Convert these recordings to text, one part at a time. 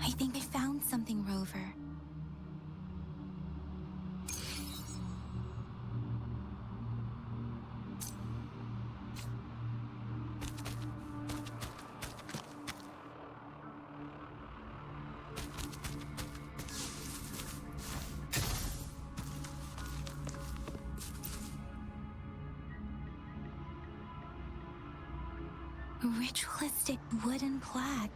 I think I found something, Rover. Ritualistic wooden plaques.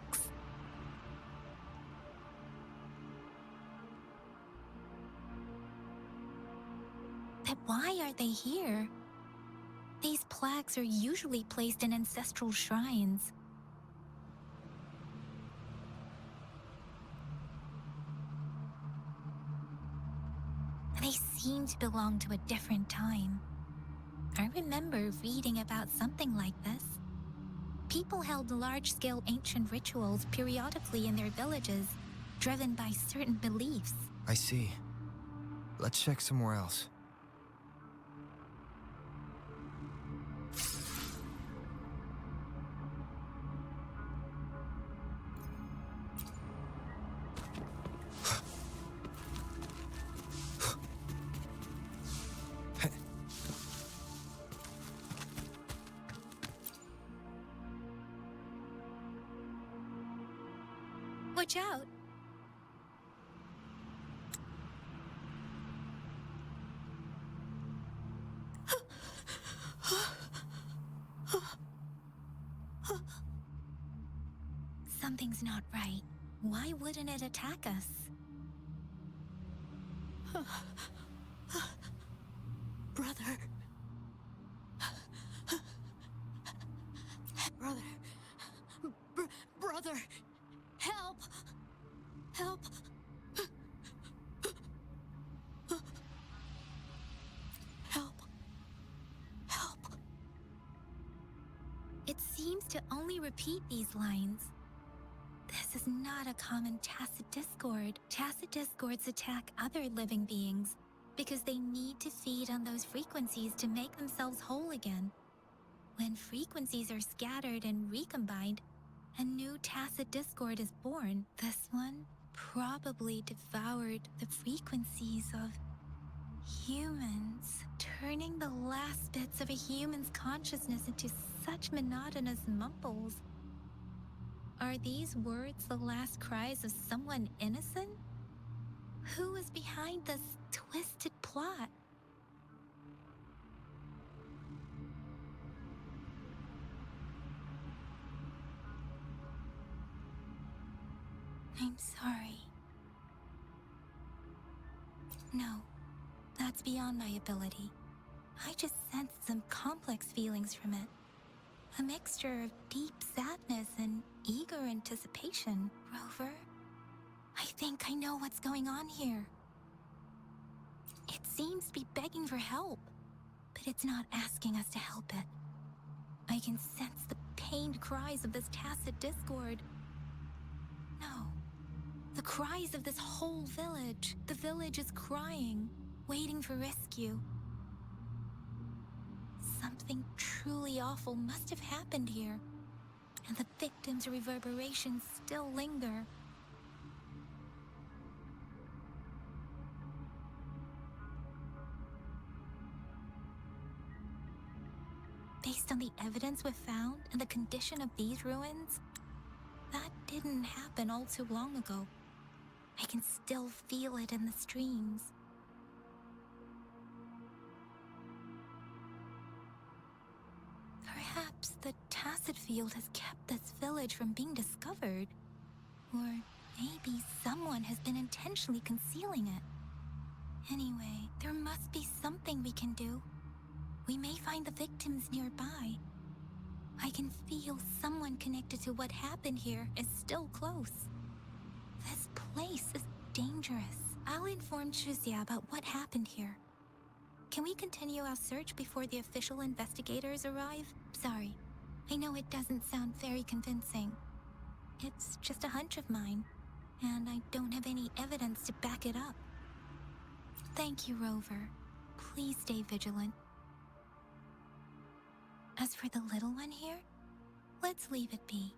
But why are they here? These plaques are usually placed in ancestral shrines. They seem to belong to a different time. I remember reading about something like this. People held large-scale ancient rituals periodically in their villages, driven by certain beliefs. I see. Let's check somewhere else. Watch out! Something's not right. Why wouldn't it attack us? Brother. Brother. Help! Help! Help! Help! It seems to only repeat these lines. This is not a common tacit discord. Tacit discords attack other living beings because they need to feed on those frequencies to make themselves whole again. When frequencies are scattered and recombined, a new tacit discord is born. This one probably devoured the frequencies of humans, turning the last bits of a human's consciousness into such monotonous mumbles. Are these words the last cries of someone innocent? Who is behind this twisted plot? I'm sorry. No, that's beyond my ability. I just sensed some complex feelings from it. A mixture of deep sadness and eager anticipation. Rover, I think I know what's going on here. It seems to be begging for help, but it's not asking us to help it. I can sense the pained cries of this tacit discord. No, the cries of this whole village. The village is crying, waiting for rescue. Something truly awful must have happened here, and the victims' reverberations still linger. Based on the evidence we've found and the condition of these ruins, that didn't happen all too long ago. I can still feel it in the streams. Perhaps the tacit field has kept this village from being discovered. Or maybe someone has been intentionally concealing it. Anyway, there must be something we can do. We may find the victims nearby. I can feel someone connected to what happened here is still close. This place is dangerous. I'll inform Shuzia about what happened here. Can we continue our search before the official investigators arrive? Sorry, I know it doesn't sound very convincing. It's just a hunch of mine, and I don't have any evidence to back it up. Thank you, Rover. Please stay vigilant. As for the little one here, let's leave it be.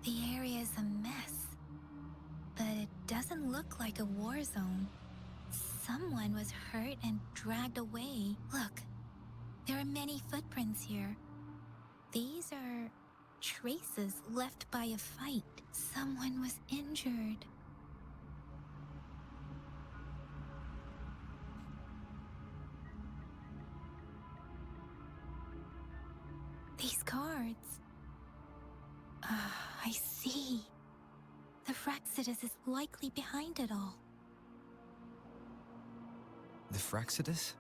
The area is a mess, but it doesn't look like a war zone. Someone was hurt and dragged away. Look, there are many footprints here. These are traces left by a fight. Someone was injured. These cards. I see. The Fraxidus is likely behind it all. The Fraxidus?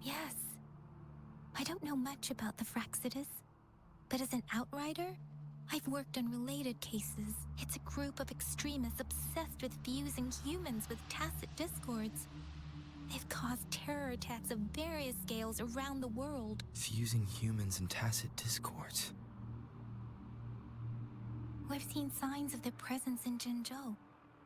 Yes. I don't know much about the Fraxidus, but as an outrider, I've worked on related cases. It's a group of extremists obsessed with fusing humans with tacit discords. They've caused terror attacks of various scales around the world. Fusing humans and tacit discords. We've seen signs of their presence in Jinzhou,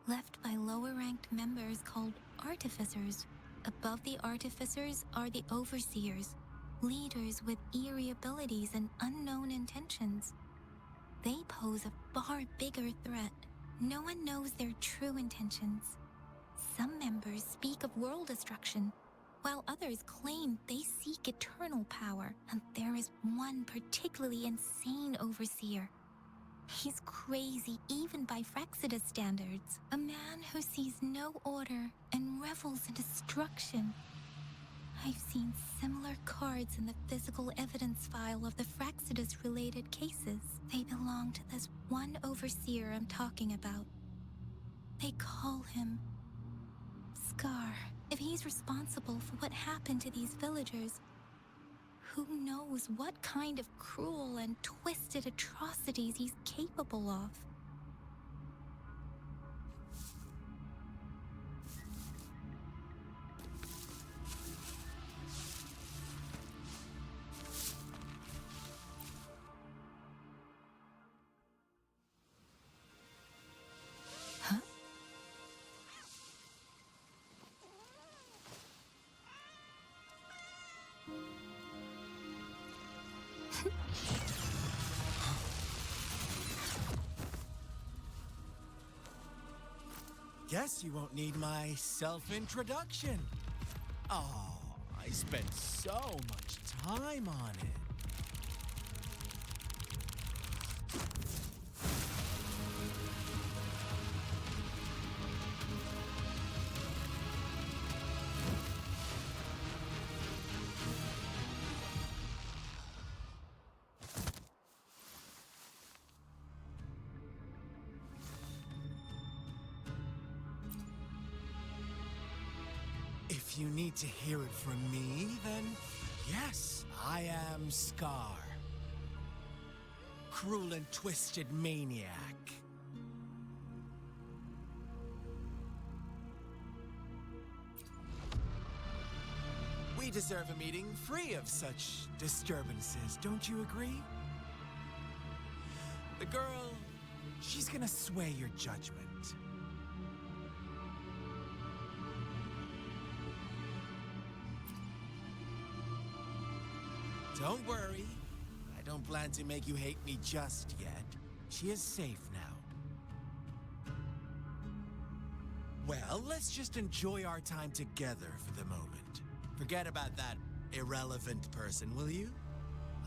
left by lower-ranked members called artificers. Above the artificers are the overseers, leaders with eerie abilities and unknown intentions. They pose a far bigger threat. No one knows their true intentions. Some members speak of world destruction, while others claim they seek eternal power, and there is one particularly insane overseer. He's crazy even by Fraxidus standards. A man who sees no order and revels in destruction. I've seen similar cards in the physical evidence file of the Fraxidus-related cases. They belong to this one overseer I'm talking about. They call him Scar. If he's responsible for what happened to these villagers, who knows what kind of cruel and twisted atrocities he's capable of? Huh? Guess you won't need my self-introduction. Oh, I spent so much time on it. If you need to hear it from me, then yes, I am Scar. Cruel and twisted maniac. We deserve a meeting free of such disturbances, don't you agree? The girl, she's gonna sway your judgment. Don't worry. I don't plan to make you hate me just yet. She is safe now. Well, let's just enjoy our time together for the moment. Forget about that irrelevant person, will you?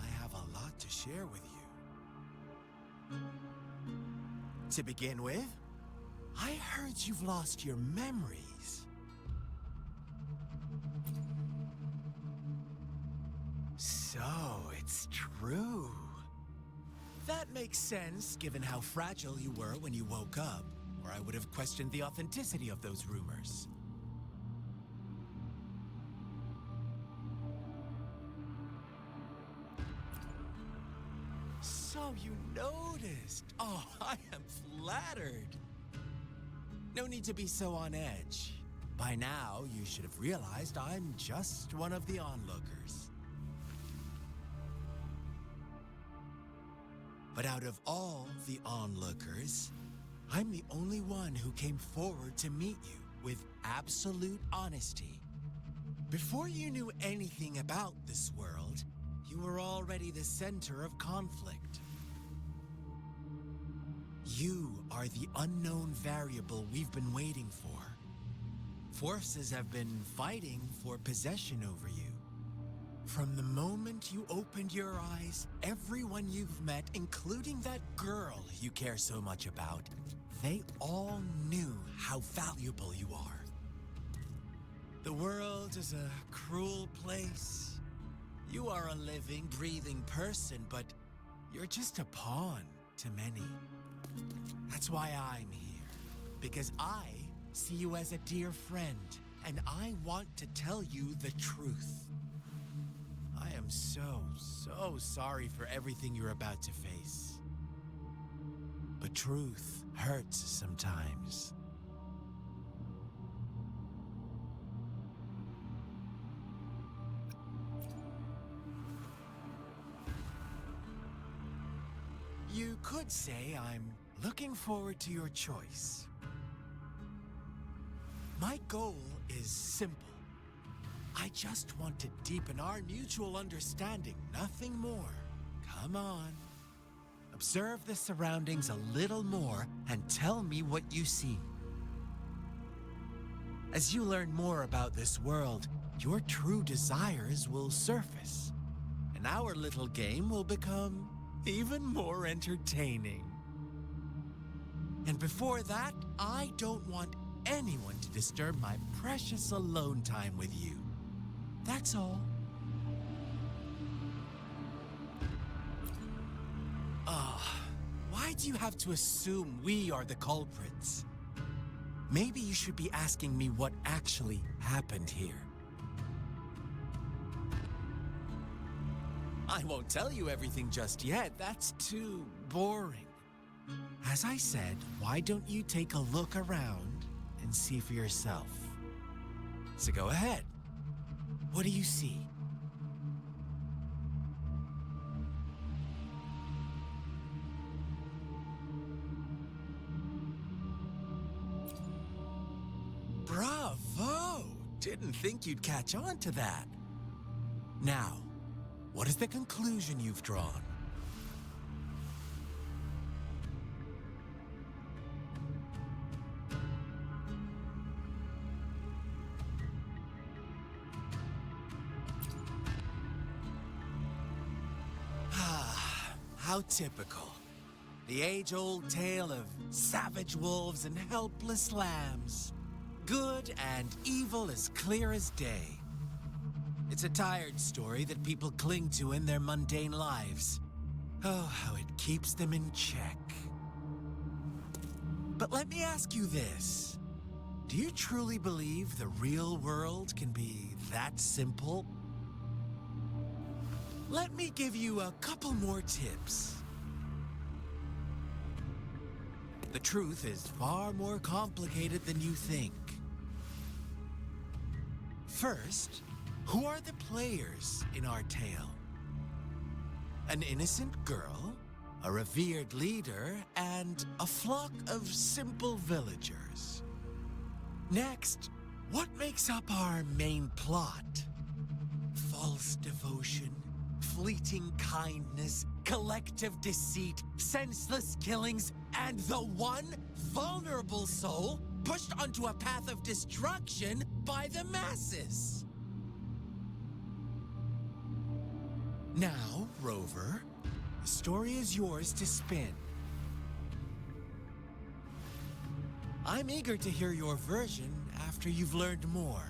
I have a lot to share with you. To begin with, I heard you've lost your memories. So, it's true. That makes sense, given how fragile you were when you woke up, or I would have questioned the authenticity of those rumors. So you noticed. Oh, I am flattered. No need to be so on edge. By now, you should have realized I'm just one of the onlookers. But out of all the onlookers, I'm the only one who came forward to meet you with absolute honesty. Before you knew anything about this world, you were already the center of conflict. You are the unknown variable we've been waiting for. Forces have been fighting for possession over you. From the moment you opened your eyes, everyone you've met, including that girl you care so much about, they all knew how valuable you are. The world is a cruel place. You are a living, breathing person, but you're just a pawn to many. That's why I'm here, because I see you as a dear friend, and I want to tell you the truth. I am so sorry for everything you're about to face. But truth hurts sometimes. You could say I'm looking forward to your choice. My goal is simple. I just want to deepen our mutual understanding, nothing more. Come on. Observe the surroundings a little more and tell me what you see. As you learn more about this world, your true desires will surface, and our little game will become even more entertaining. And before that, I don't want anyone to disturb my precious alone time with you. That's all. Why do you have to assume we are the culprits? Maybe you should be asking me what actually happened here. I won't tell you everything just yet. That's too boring. As I said, why don't you take a look around and see for yourself? So go ahead. What do you see? Bravo! Didn't think you'd catch on to that. Now, what is the conclusion you've drawn? How typical. The age-old tale of savage wolves and helpless lambs. Good and evil as clear as day. It's a tired story that people cling to in their mundane lives. Oh, how it keeps them in check. But let me ask you this. Do you truly believe the real world can be that simple? Let me give you a couple more tips. The truth is far more complicated than you think. First, who are the players in our tale? An innocent girl, a revered leader, and a flock of simple villagers. Next, what makes up our main plot? False devotion, fleeting kindness, collective deceit, senseless killings, and the one vulnerable soul pushed onto a path of destruction by the masses. Now, Rover, the story is yours to spin. I'm eager to hear your version after you've learned more.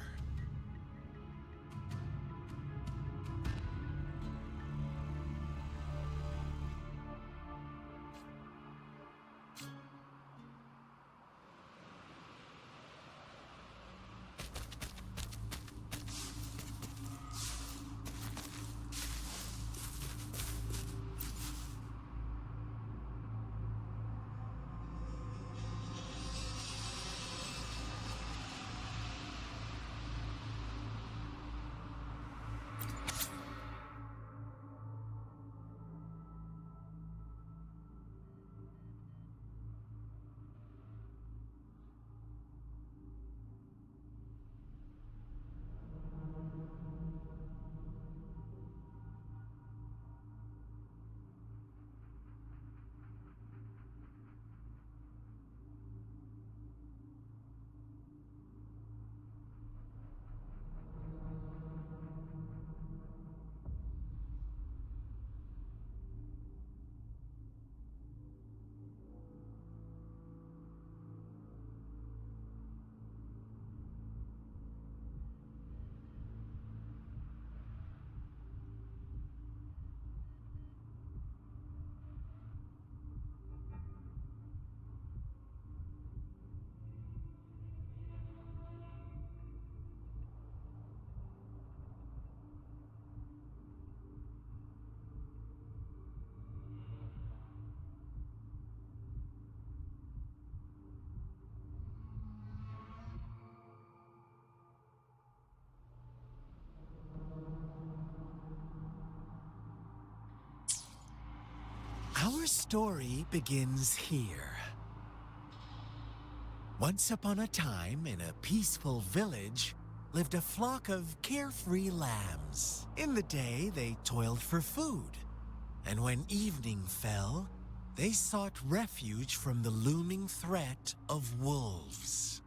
Your story begins here. Once upon a time, in a peaceful village, lived a flock of carefree lambs. In the day, they toiled for food, and when evening fell, they sought refuge from the looming threat of wolves.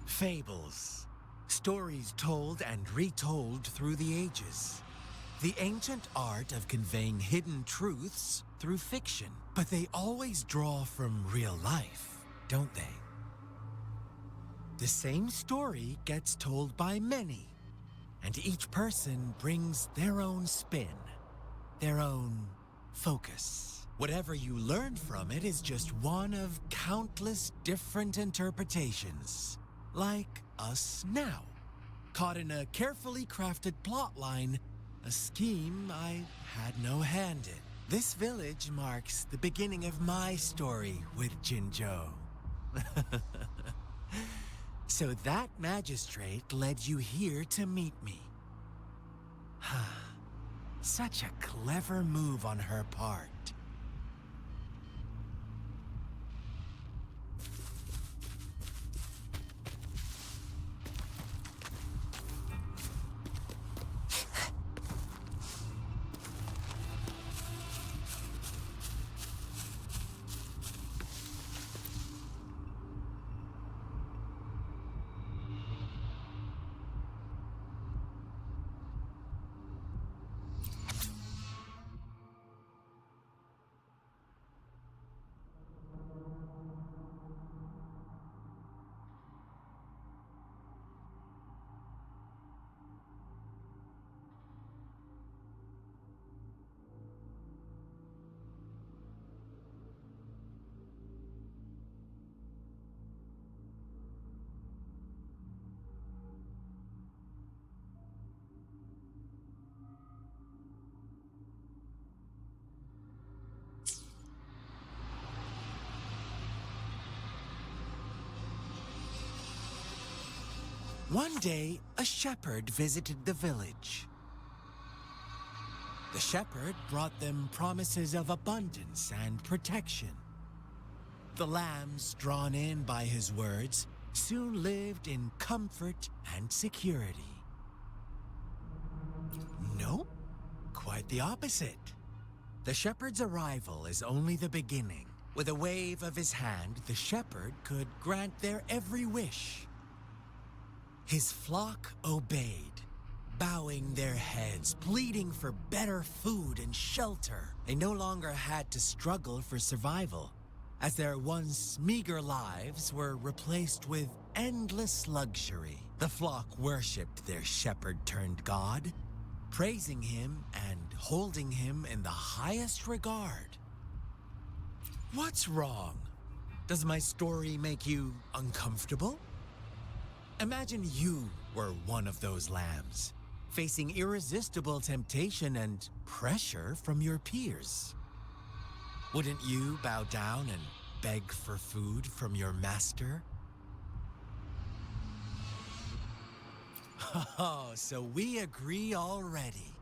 Fables, stories told and retold through the ages. The ancient art of conveying hidden truths through fiction, but they always draw from real life, don't they? The same story gets told by many, and each person brings their own spin, their own focus. Whatever you learn from it is just one of countless different interpretations, like us now, caught in a carefully crafted plotline, a scheme I had no hand in. This village marks the beginning of my story with Jinzhou. So that magistrate led you here to meet me. Such a clever move on her part. One day, a shepherd visited the village. The shepherd brought them promises of abundance and protection. The lambs, drawn in by his words, soon lived in comfort and security. No, quite the opposite. The shepherd's arrival is only the beginning. With a wave of his hand, the shepherd could grant their every wish. His flock obeyed, bowing their heads, pleading for better food and shelter. They no longer had to struggle for survival, as their once meager lives were replaced with endless luxury. The flock worshipped their shepherd-turned-god, praising him and holding him in the highest regard. What's wrong? Does my story make you uncomfortable? Imagine you were one of those lambs, facing irresistible temptation and pressure from your peers. Wouldn't you bow down and beg for food from your master? Oh, so we agree already.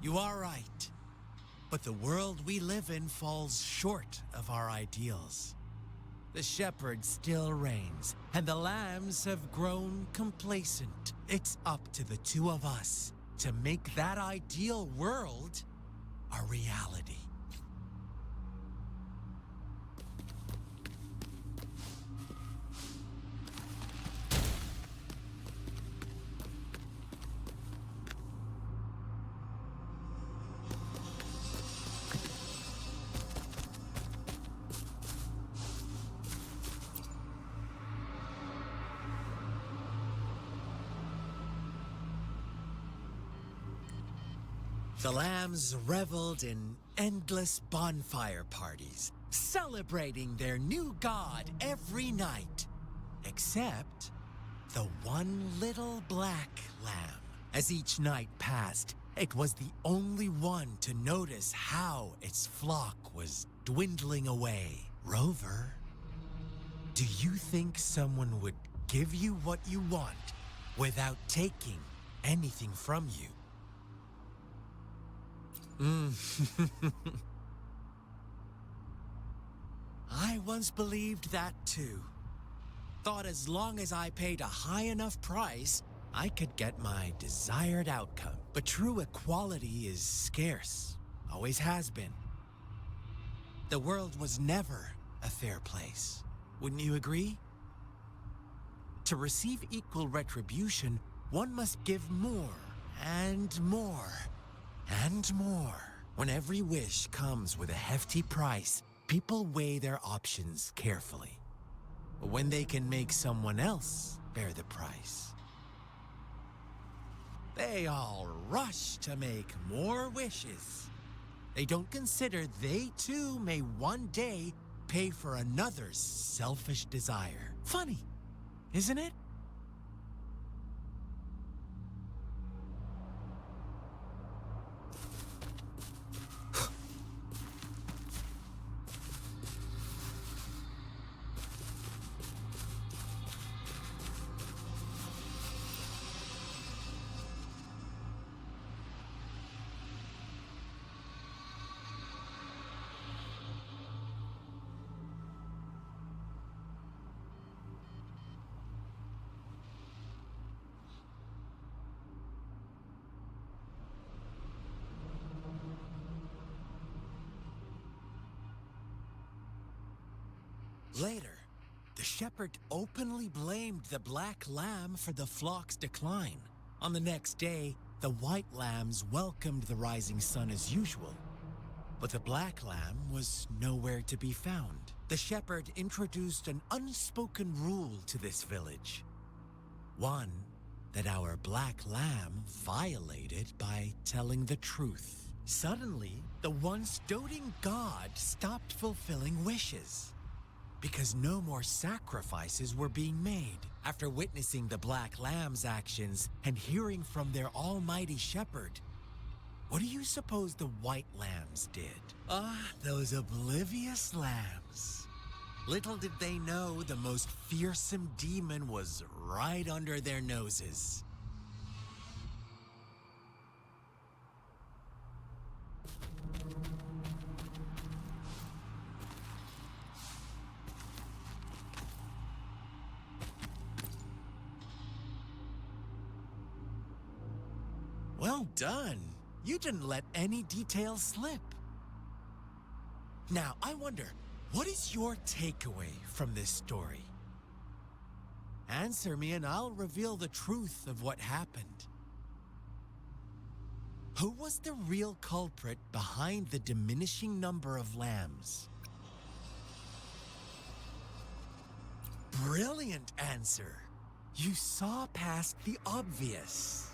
You are right, but the world we live in falls short of our ideals. The shepherd still reigns, and the lambs have grown complacent. It's up to the two of us to make that ideal world a reality. The lambs reveled in endless bonfire parties, celebrating their new god every night. Except the one little black lamb. As each night passed, it was the only one to notice how its flock was dwindling away. Rover, do you think someone would give you what you want without taking anything from you? I once believed that too. Thought as long as I paid a high enough price, I could get my desired outcome. But true equality is scarce. Always has been. The world was never a fair place. Wouldn't you agree? To receive equal retribution, one must give more, and more, and more. When every wish comes with a hefty price, people weigh their options carefully. But when they can make someone else bear the price, they all rush to make more wishes. They don't consider they too may one day pay for another's selfish desire. Funny, isn't it? Later, the shepherd openly blamed the black lamb for the flock's decline. On the next day, the white lambs welcomed the rising sun as usual. But the black lamb was nowhere to be found. The shepherd introduced an unspoken rule to this village. One that our black lamb violated by telling the truth. Suddenly, the once doting god stopped fulfilling wishes, because no more sacrifices were being made. After witnessing the black lamb's actions and hearing from their almighty shepherd, what do you suppose the white lambs did? Those oblivious lambs. Little did they know the most fearsome demon was right under their noses. Well done. You didn't let any details slip. Now, I wonder, what is your takeaway from this story? Answer me and I'll reveal the truth of what happened. Who was the real culprit behind the diminishing number of lambs? Brilliant answer. You saw past the obvious.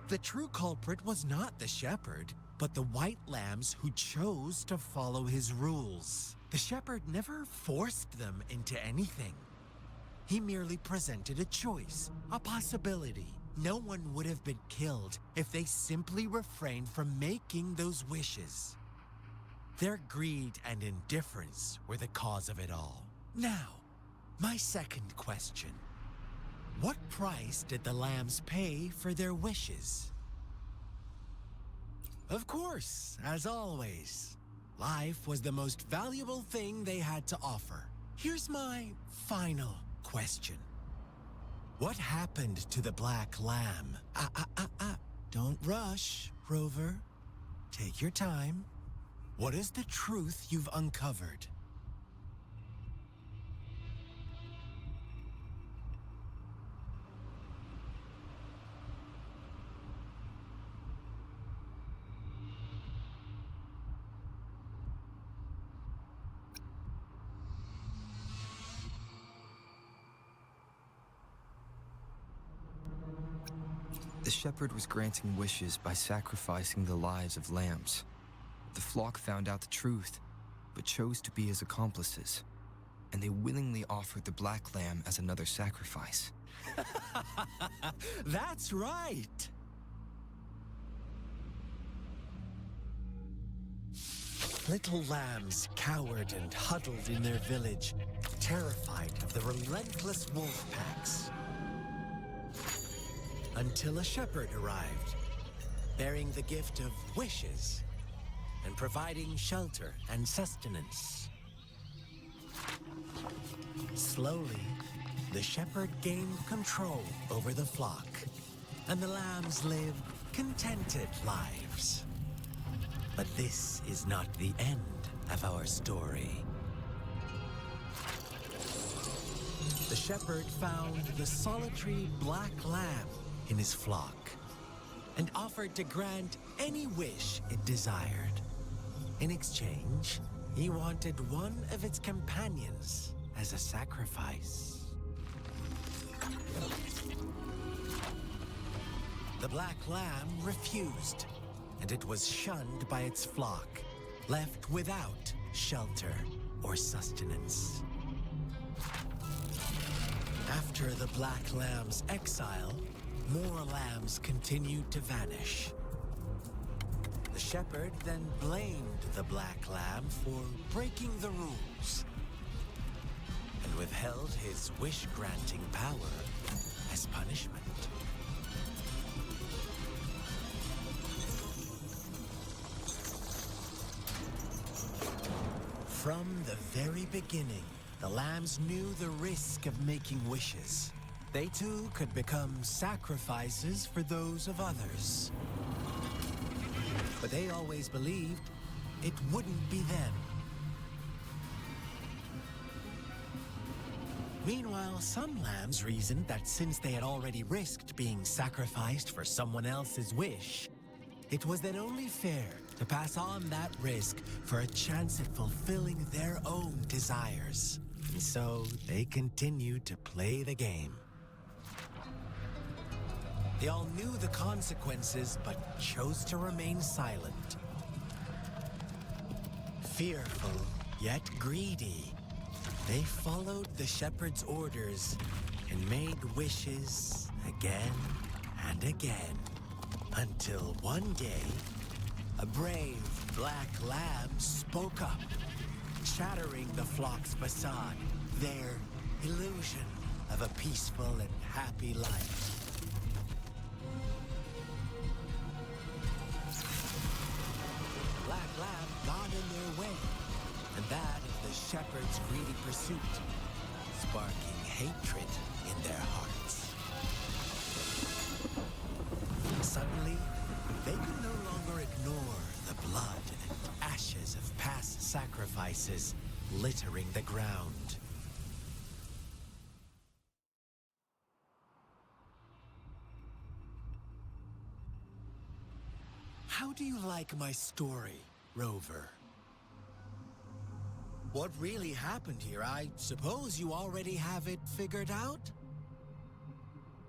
The true culprit was not the shepherd, but the white lambs who chose to follow his rules. The shepherd never forced them into anything. He merely presented a choice, a possibility. No one would have been killed if they simply refrained from making those wishes. Their greed and indifference were the cause of it all. Now, my second question. What price did the lambs pay for their wishes? Of course, as always, life was the most valuable thing they had to offer. Here's my final question. What happened to the black lamb? Don't rush, Rover. Take your time. What is the truth you've uncovered? The shepherd was granting wishes by sacrificing the lives of lambs. The flock found out the truth, but chose to be his accomplices, and they willingly offered the black lamb as another sacrifice. That's right! Little lambs cowered and huddled in their village, terrified of the relentless wolf packs. Until a shepherd arrived, bearing the gift of wishes and providing shelter and sustenance. Slowly, the shepherd gained control over the flock, and the lambs lived contented lives. But this is not the end of our story. The shepherd found the solitary black lamb in his flock and offered to grant any wish it desired. In exchange, he wanted one of its companions as a sacrifice. The black lamb refused, and it was shunned by its flock, left without shelter or sustenance. After the black lamb's exile, more lambs continued to vanish. The shepherd then blamed the black lamb for breaking the rules and withheld his wish-granting power as punishment. From the very beginning, the lambs knew the risk of making wishes. They too could become sacrifices for those of others. But they always believed it wouldn't be them. Meanwhile, some lambs reasoned that since they had already risked being sacrificed for someone else's wish, it was then only fair to pass on that risk for a chance at fulfilling their own desires. And so they continued to play the game. They all knew the consequences, but chose to remain silent. Fearful, yet greedy, they followed the shepherd's orders and made wishes again and again. Until one day, a brave black lamb spoke up, shattering the flock's facade, their illusion of a peaceful and happy life. The black lamb got in their way, and that of the shepherd's greedy pursuit, sparking hatred in their hearts. Suddenly, they could no longer ignore the blood and ashes of past sacrifices littering the ground. How do you like my story, Rover? What really happened here? I suppose you already have it figured out?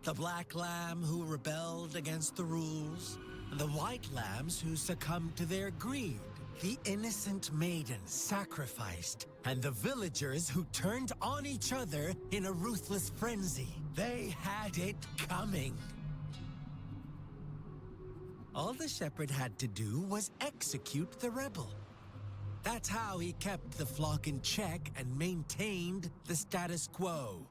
The black lamb who rebelled against the rules, and the white lambs who succumbed to their greed. The innocent maiden sacrificed, and the villagers who turned on each other in a ruthless frenzy. They had it coming. All the shepherd had to do was execute the rebel. That's how he kept the flock in check and maintained the status quo.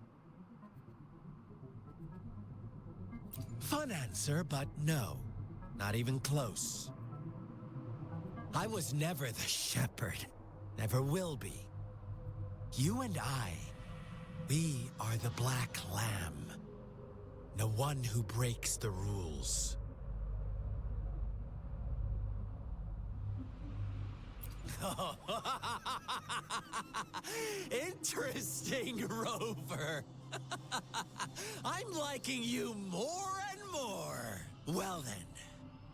Fun answer, but no, not even close. I was never the shepherd, never will be. You and I, we are the black lamb, the one who breaks the rules. Interesting, Rover. I'm liking you more and more. Well then,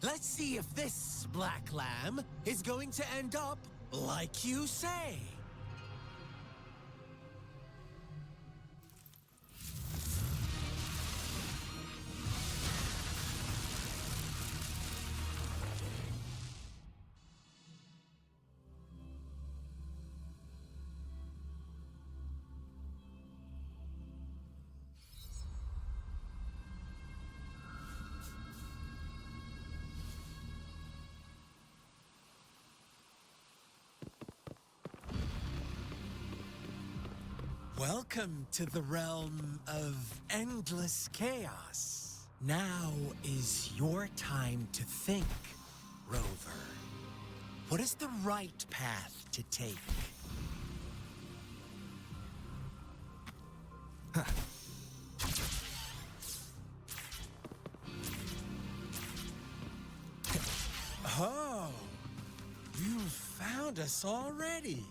let's see if this black lamb is going to end up like you say. Welcome to the realm of endless chaos. Now is your time to think, Rover. What is the right path to take? Oh, you found us already.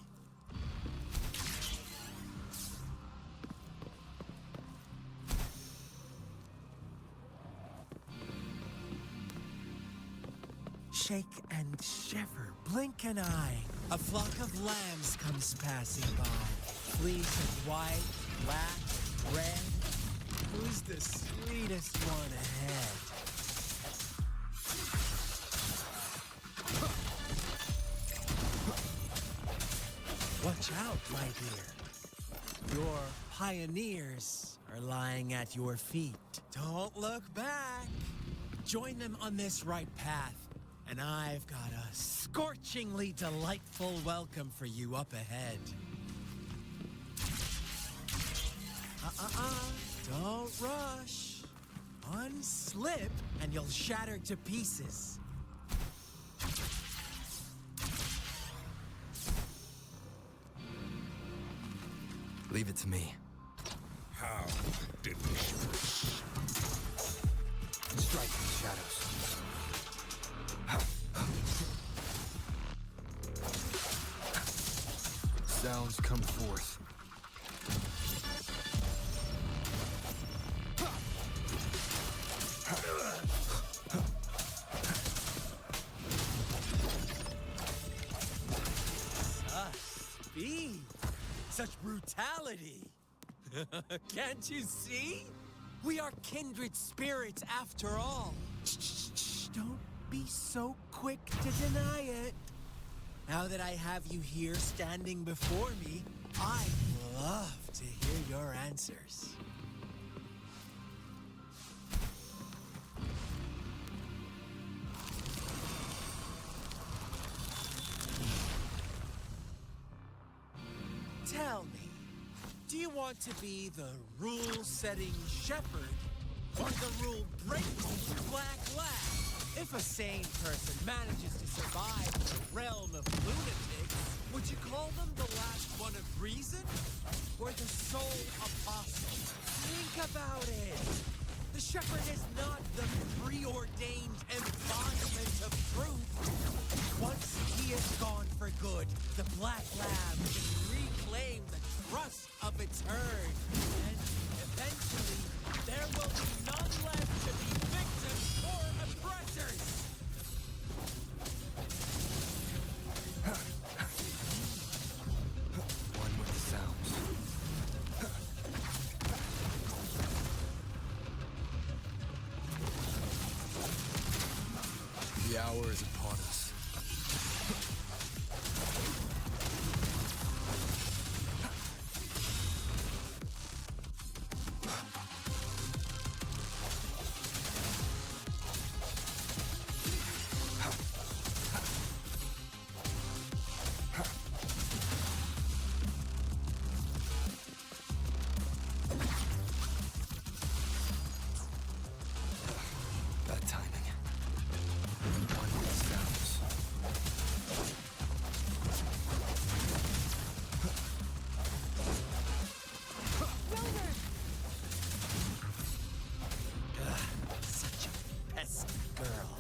Shake and shiver, blink an eye. A flock of lambs comes passing by. Fleece of white, black, red. Who's the sweetest one ahead? Watch out, my dear. Your pioneers are lying at your feet. Don't look back. Join them on this right path, and I've got a scorchingly delightful welcome for you up ahead. Don't rush. One slip, and you'll shatter to pieces. Leave it to me. How delicious. Strike in the shadows. Sounds come forth. Speed. Such brutality. Can't you see? We are kindred spirits after all. Shh, don't be so quick to deny it. Now that I have you here standing before me, I'd love to hear your answers. Tell me, do you want to be the rule-setting shepherd or the rule-breaking black lad? If a sane person manages to survive the realm of lunatics, would you call them the last one of reason or the sole apostle? Think about it. The shepherd is not the preordained embodiment of truth. Once he is gone for good, the black lamb can reclaim the trust of its herd. And eventually, there will be none left to be victims or oppressors. One with the sounds. The hour is upon us. Bad timing. One with the sounds. Such a pesky girl.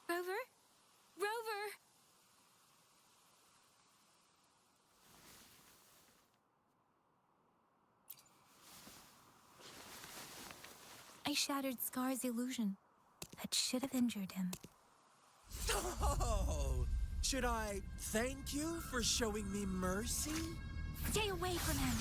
Rover? Rover! I shattered Scar's illusion. That should have injured him. Oh, should I thank you for showing me mercy? Stay away from him!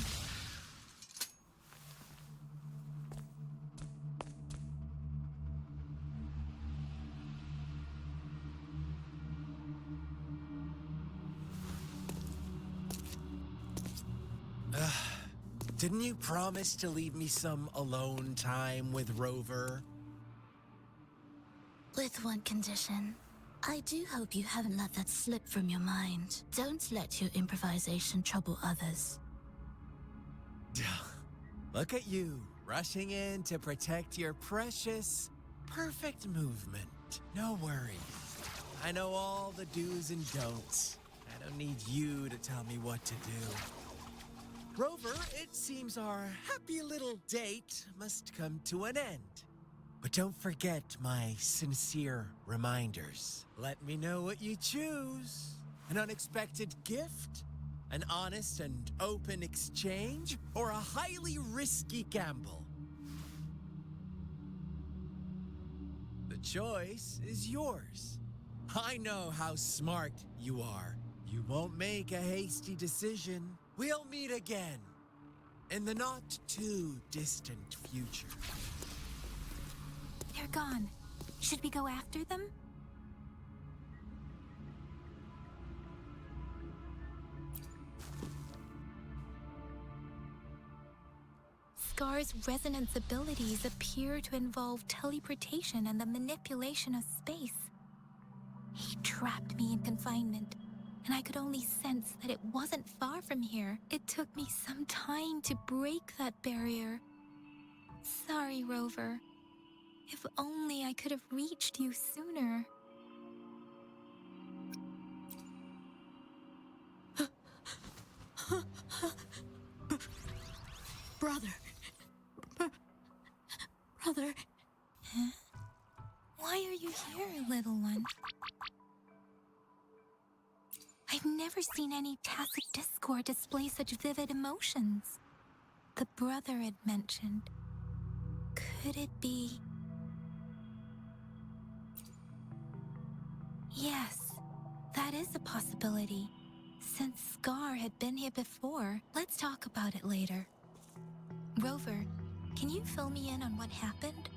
Didn't you promise to leave me some alone time with Rover? With one condition. I do hope you haven't let that slip from your mind. Don't let your improvisation trouble others. Look at you, rushing in to protect your precious, perfect movement. No worries. I know all the do's and don'ts. I don't need you to tell me what to do. Rover, it seems our happy little date must come to an end. But don't forget my sincere reminders. Let me know what you choose. An unexpected gift? An honest and open exchange? Or a highly risky gamble? The choice is yours. I know how smart you are. You won't make a hasty decision. We'll meet again in the not too distant future. They're gone. Should we go after them? Scar's resonance abilities appear to involve teleportation and the manipulation of space. He trapped me in confinement, and I could only sense that it wasn't far from here. It took me some time to break that barrier. Sorry, Rover. If only I could have reached you sooner. Brother. Brother. Huh? Why are you here, little one? I've never seen any tacit discord display such vivid emotions. The brother had mentioned. Could it be... Yes, that is a possibility. Since Scar had been here before, let's talk about it later. Rover, can you fill me in on what happened?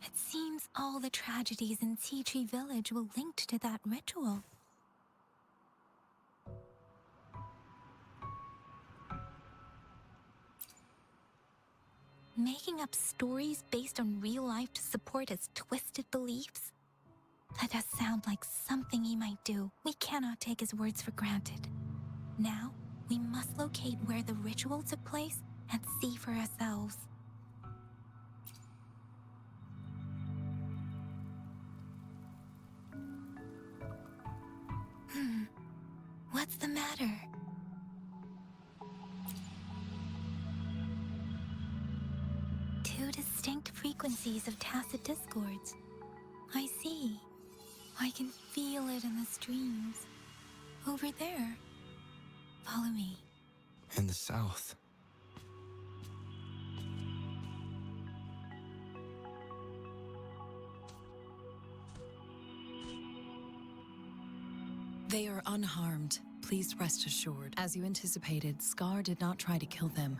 It seems all the tragedies in Qichi village were linked to that ritual. Making up stories based on real life to support his twisted beliefs? That does sound like something he might do. We cannot take his words for granted. Now, we must locate where the ritual took place and see for ourselves. What's the matter? Two distinct frequencies of tacit discords. I see. I can feel it in the streams. Over there. Follow me. In the south. They are unharmed. Please rest assured. As you anticipated, Scar did not try to kill them.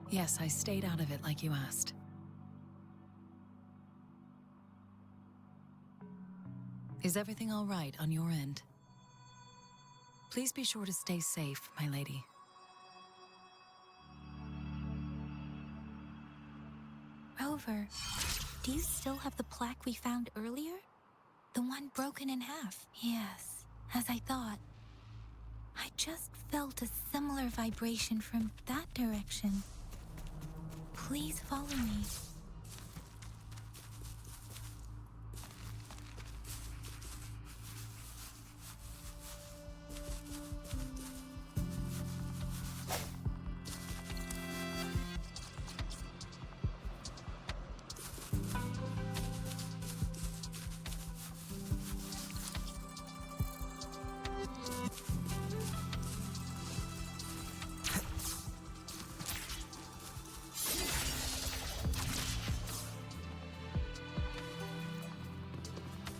Yes, I stayed out of it like you asked. Is everything all right on your end? Please be sure to stay safe, my lady. Rover, do you still have the plaque we found earlier? The one broken in half? Yes, as I thought. I just felt a similar vibration from that direction. Please follow me.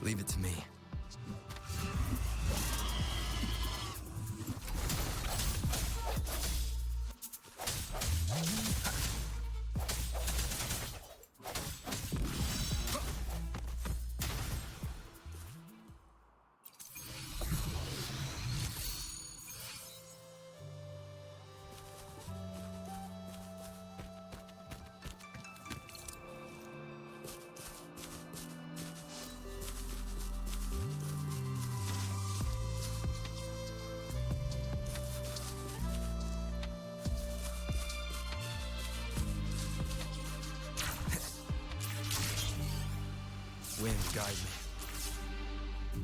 Leave it to me. Wind, guide me.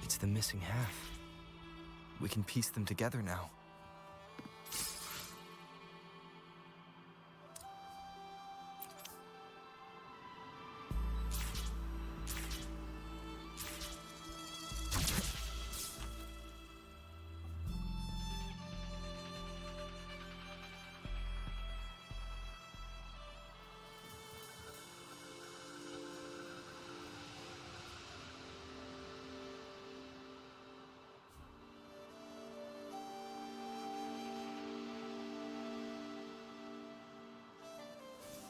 It's the missing half. We can piece them together now.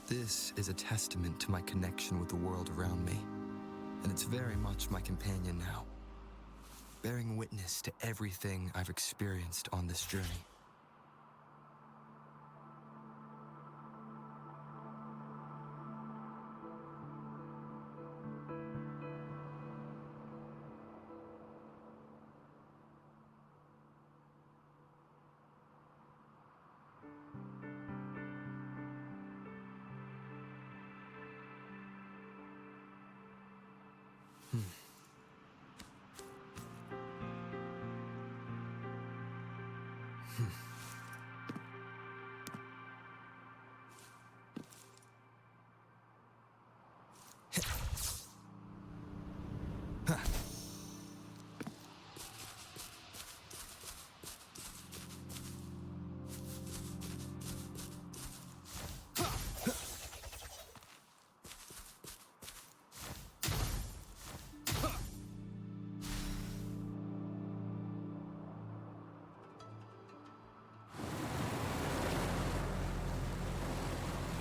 This is a testament to my connection with the world around me, and it's very much my companion now, bearing witness to everything I've experienced on this journey.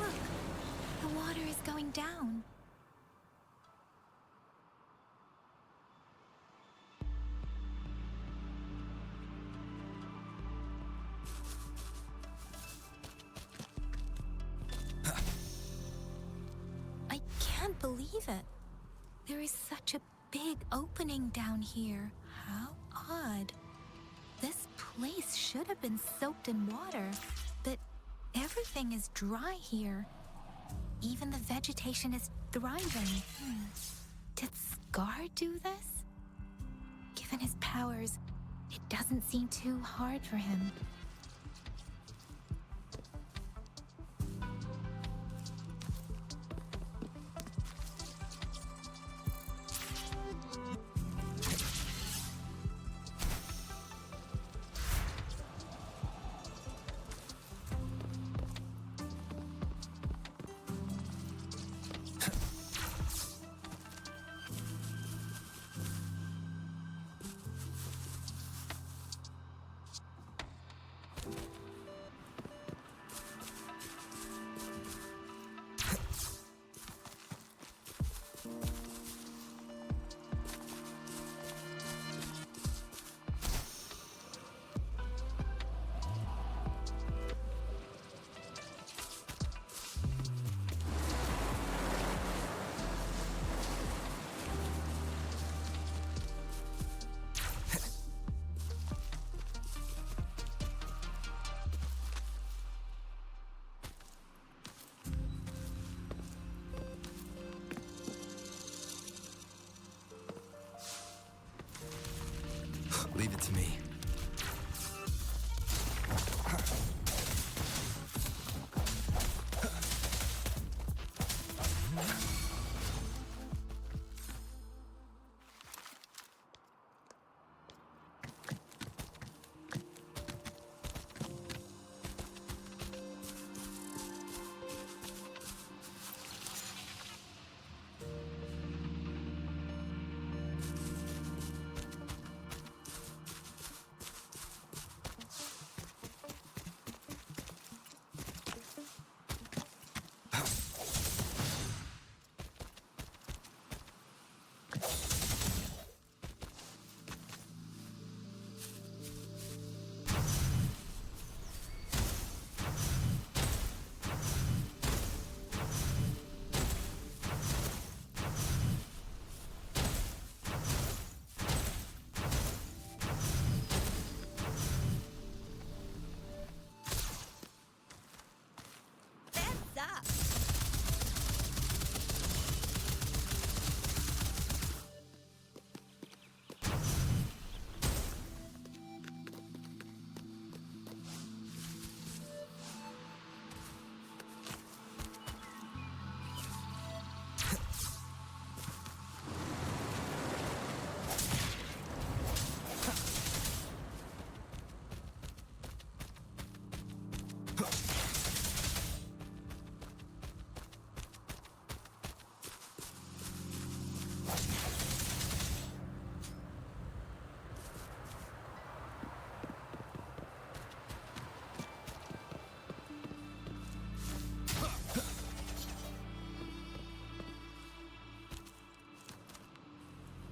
Look, the water is going down. I can't believe it. There is such a big opening down here. How odd. This place should have been soaked in water, but everything is dry here. Even the vegetation is thriving. Did Scar do this? Given his powers, it doesn't seem too hard for him. Leave it to me.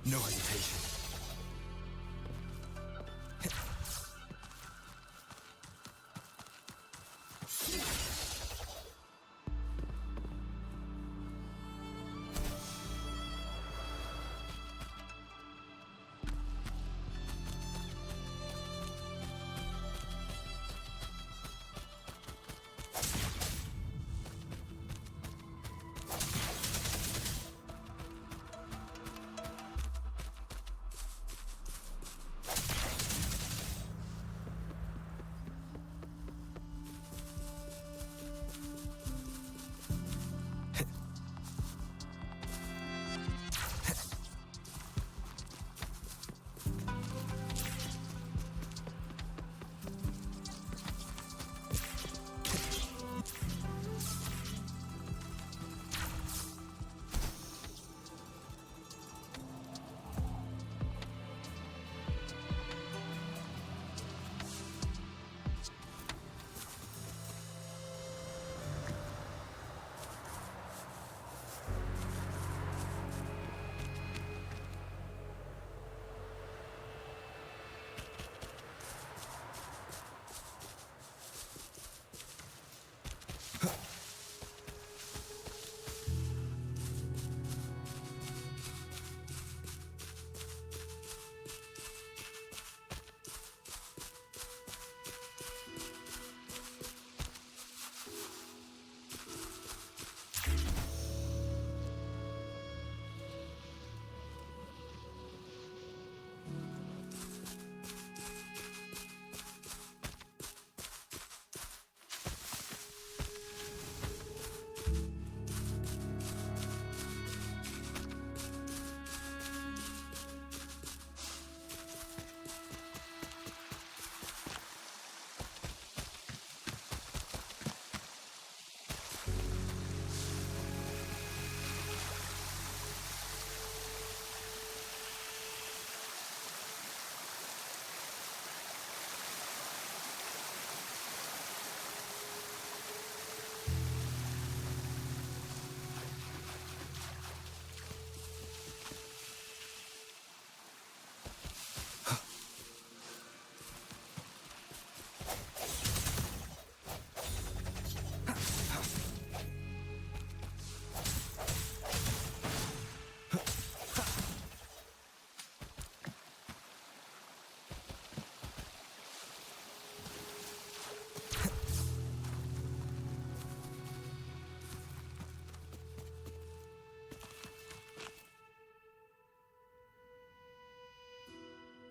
No hesitation.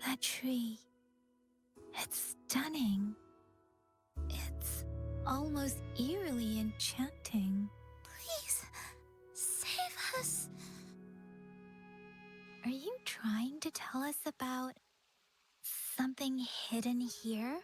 That tree. It's stunning. It's almost eerily enchanting. Please, save us. Are you trying to tell us about something hidden here?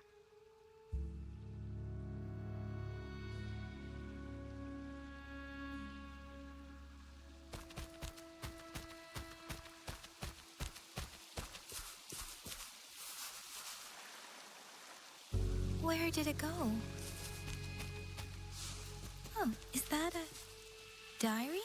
Where did it go? Oh, is that a diary?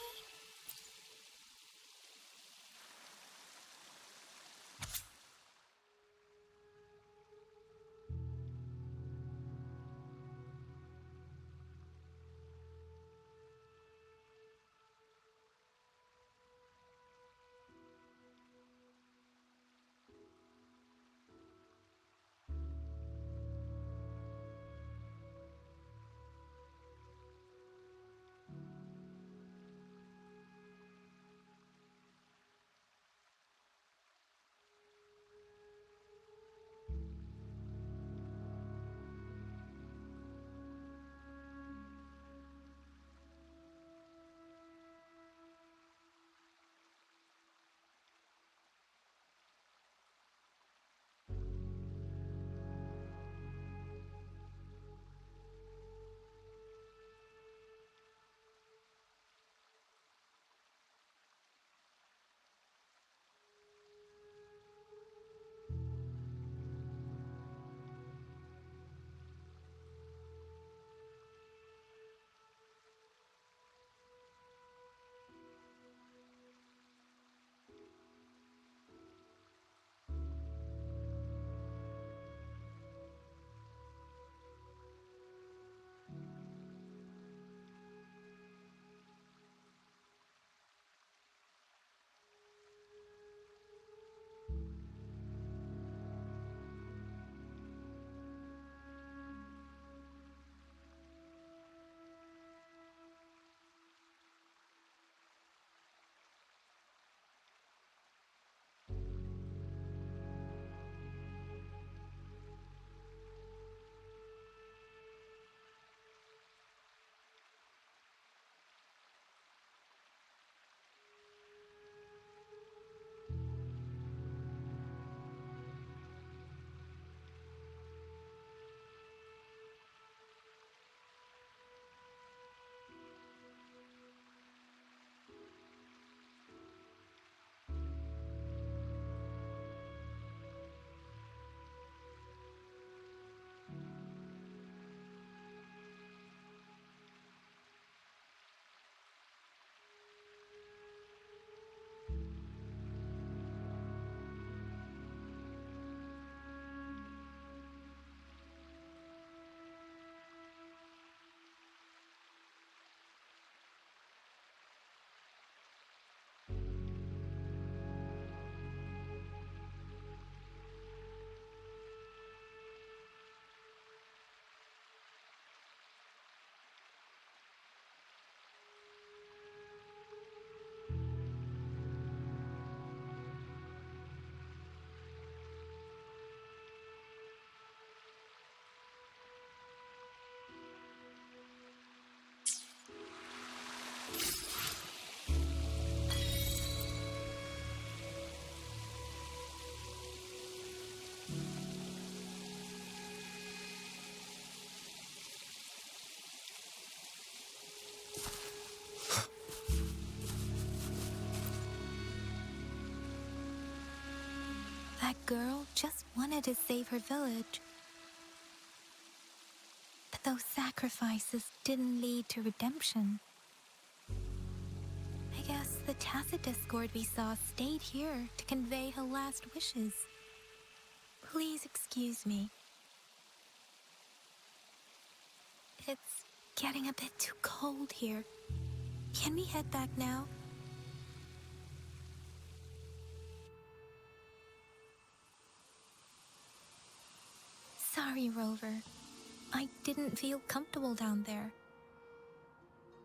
That girl just wanted to save her village. But those sacrifices didn't lead to redemption. I guess the tacit discord we saw stayed here to convey her last wishes. Please excuse me. It's getting a bit too cold here. Can we head back now? Sorry, Rover. I didn't feel comfortable down there.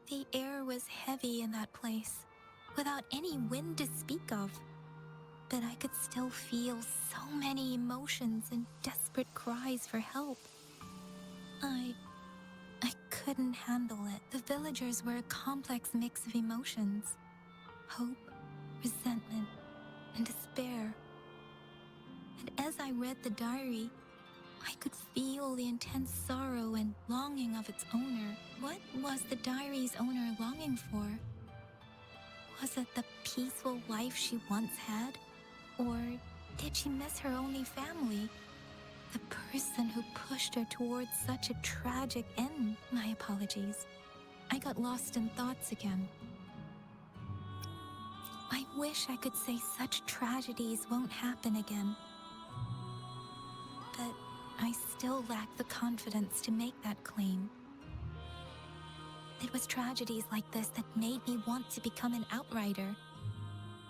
The air was heavy in that place, without any wind to speak of. But I could still feel so many emotions and desperate cries for help. I couldn't handle it. The villagers were a complex mix of emotions. Hope, resentment, and despair. And as I read the diary, I could feel the intense sorrow and longing of its owner. What was the diary's owner longing for? Was it the peaceful life she once had? Or did she miss her only family? The person who pushed her towards such a tragic end? My apologies. I got lost in thoughts again. I wish I could say such tragedies won't happen again. But I still lack the confidence to make that claim. It was tragedies like this that made me want to become an outrider.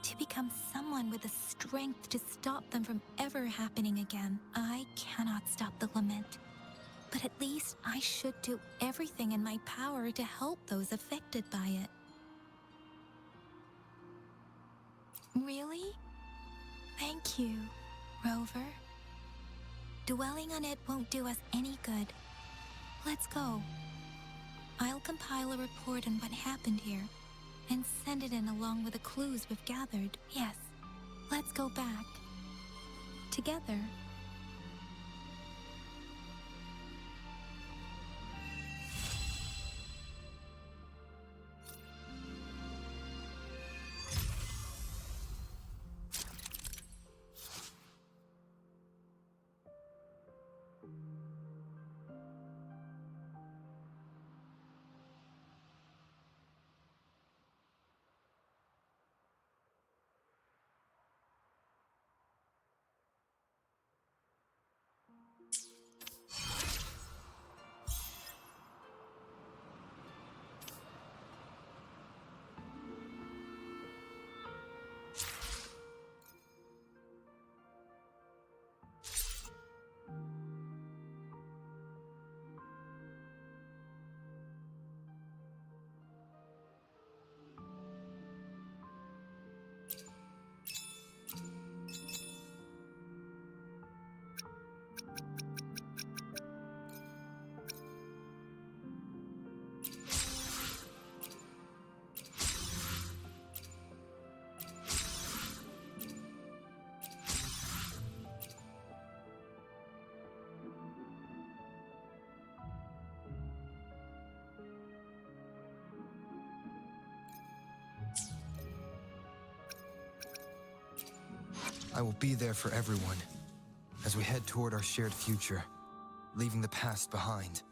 To become someone with the strength to stop them from ever happening again. I cannot stop the lament. But at least I should do everything in my power to help those affected by it. Really? Thank you, Rover. Dwelling on it won't do us any good. Let's go. I'll compile a report on what happened here and send it in along with the clues we've gathered. Yes, let's go back. Together. I will be there for everyone as we head toward our shared future, leaving the past behind.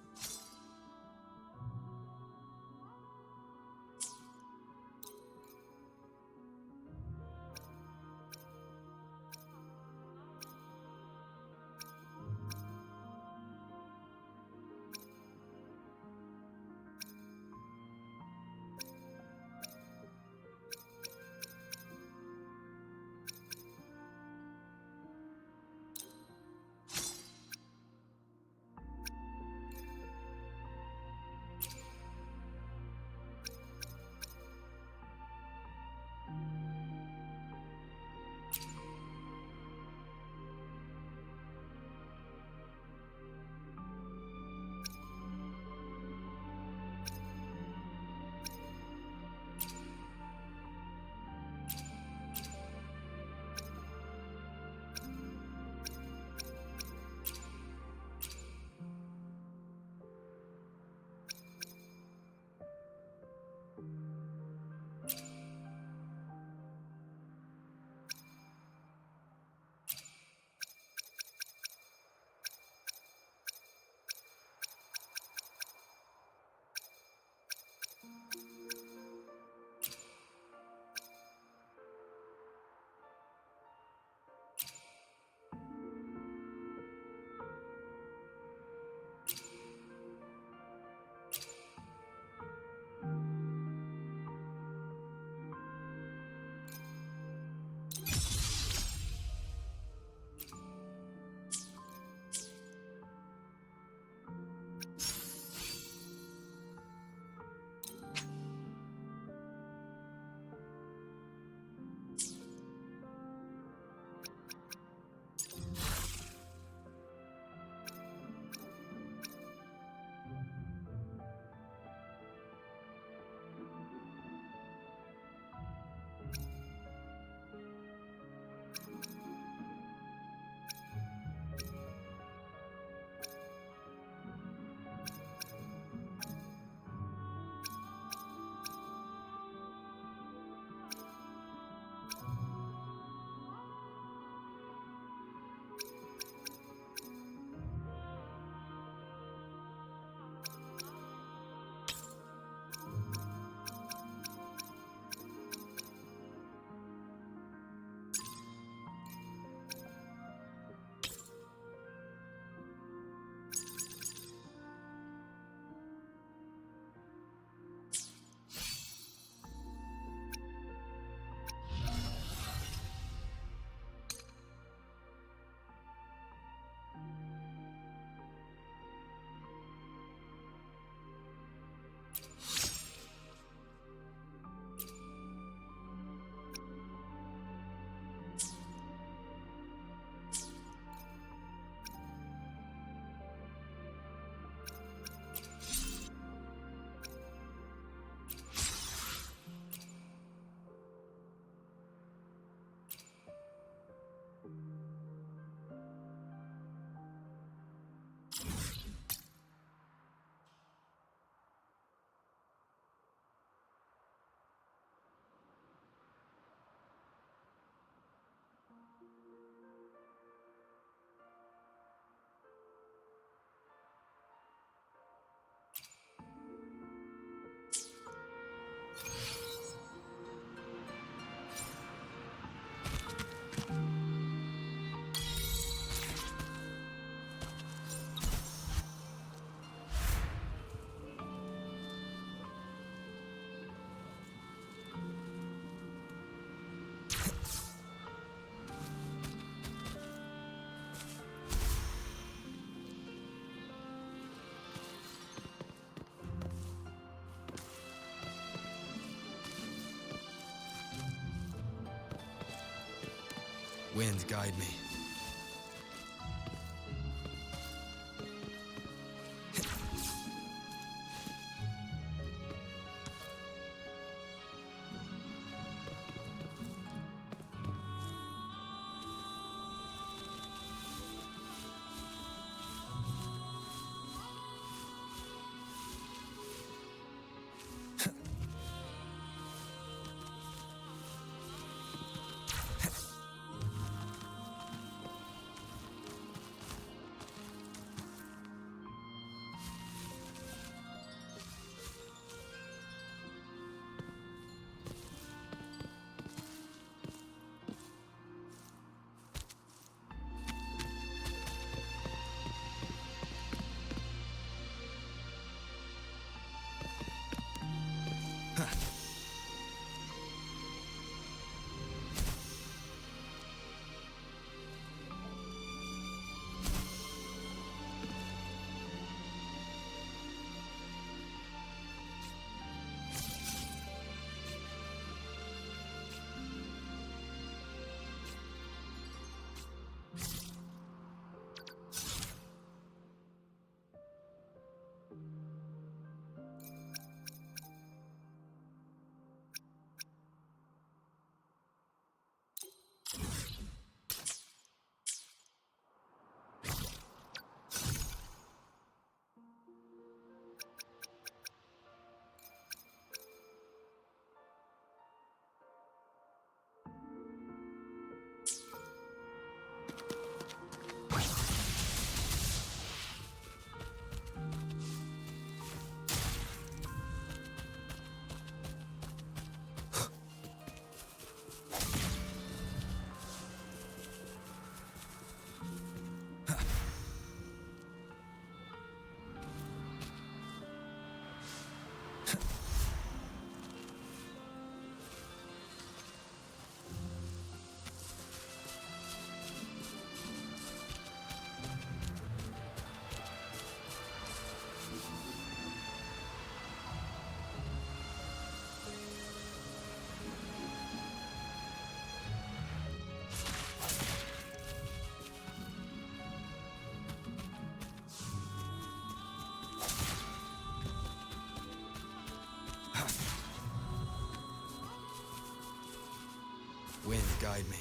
Wind, guide me. Wind, guide me.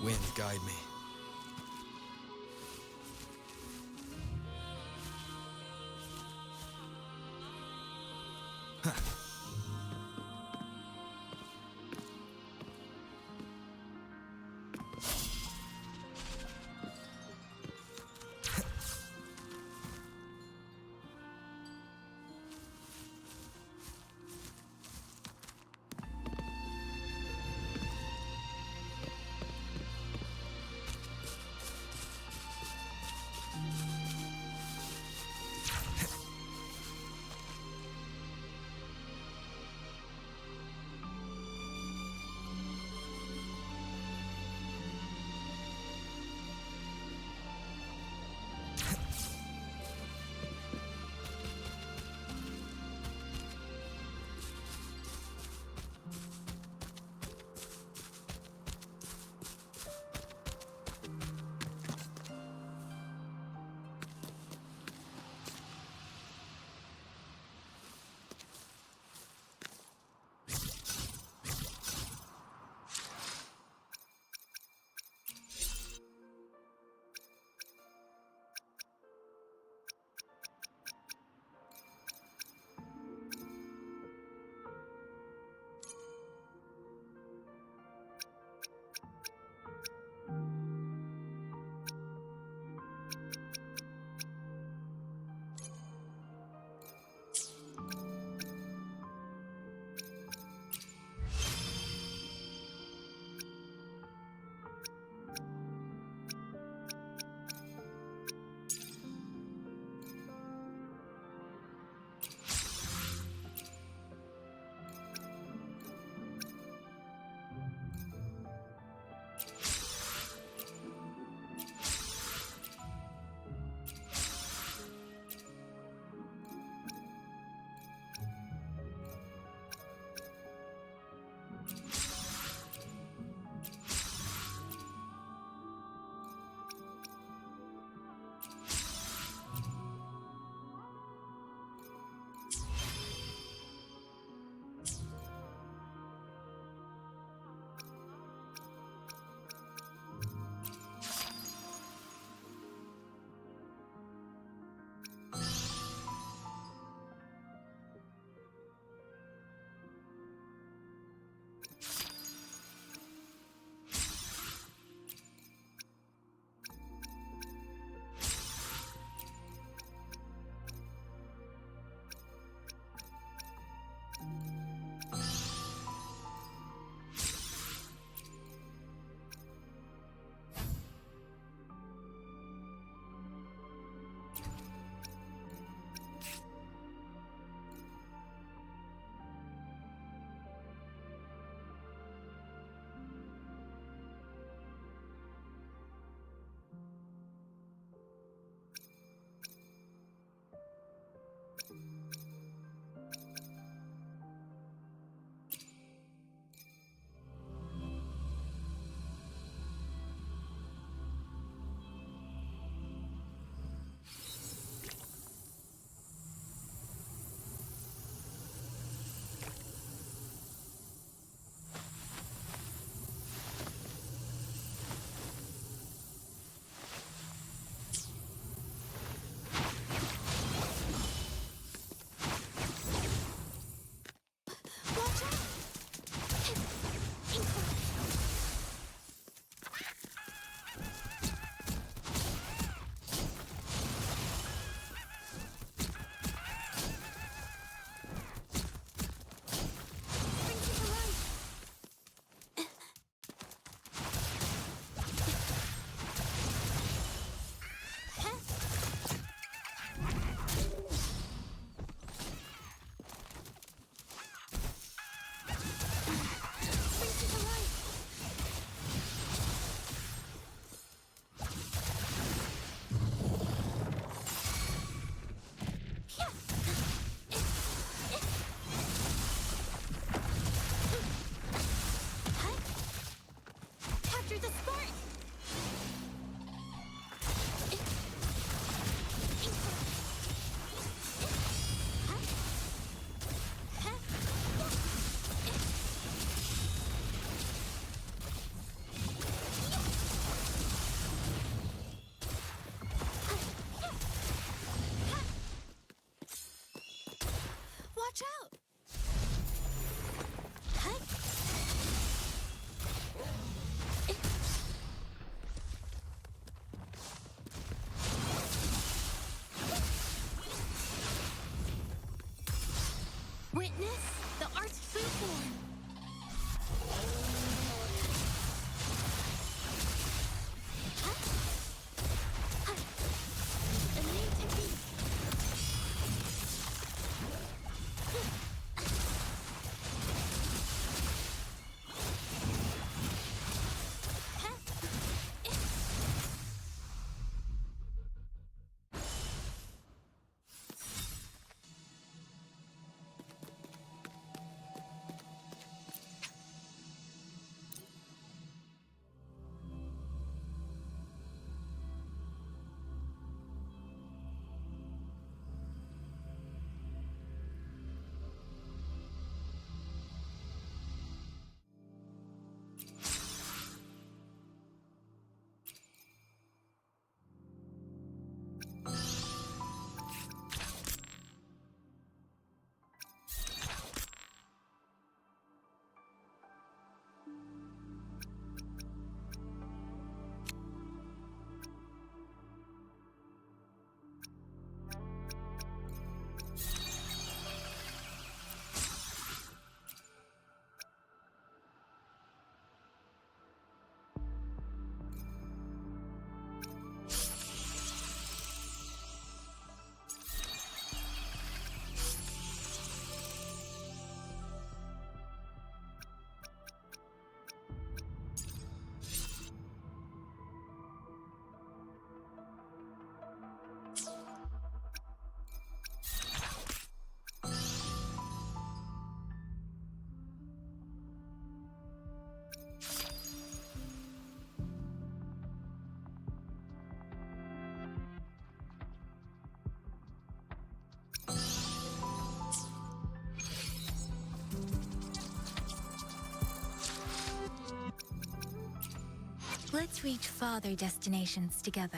Wind, guide me. form. A new technique. Let's reach farther destinations together.